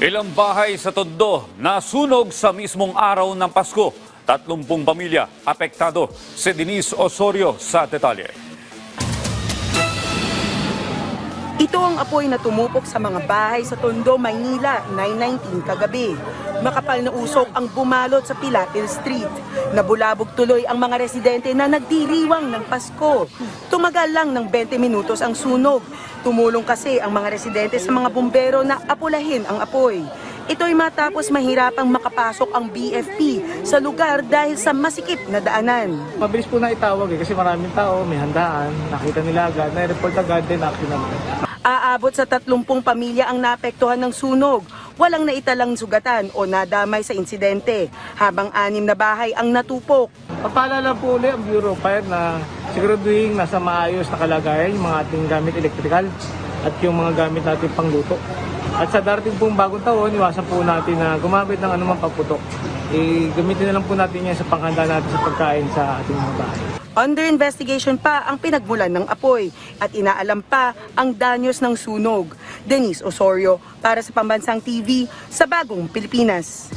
Ilang bahay sa Tondo nasunog sa mismong araw ng Pasko. 30 pamilya apektado. Si Denise Osorio sa detalye. Ito ang apoy na tumupok sa mga bahay sa Tondo, Maynila, 9/19 kagabi. Makapal na usok ang bumalot sa Pilapil Street. Nabulabog tuloy ang mga residente na nagdiriwang ng Pasko. Tumagal lang ng 20 minutos ang sunog. Tumulong kasi ang mga residente sa mga bumbero na apulahin ang apoy. Ito'y matapos mahirapang makapasok ang BFP sa lugar dahil sa masikip na daanan. Mabilis po na itawag kasi maraming tao, may handaan, nakita nila agad, na-report agad din action naman. Aabot sa 30 pamilya ang naapektuhan ng sunog. Walang naitalang sugatan o nadamay sa insidente, habang 6 na bahay ang natupok. Papaalala po ulit ang Bureau of Fire na siguraduhin nasa maayos na kalagayan yung mga ating gamit electrical at yung mga gamit natin pangluto. At sa darating pong bagong taon, iwasan po natin na gumamit ng anumang pagputok. Gamitin na lang po natin yan sa panghanda natin sa pagkain sa ating mga bahay. Under investigation pa ang pinagmulan ng apoy at inaalam pa ang danyos ng sunog. Denise Osorio para sa Pambansang TV sa Bagong Pilipinas.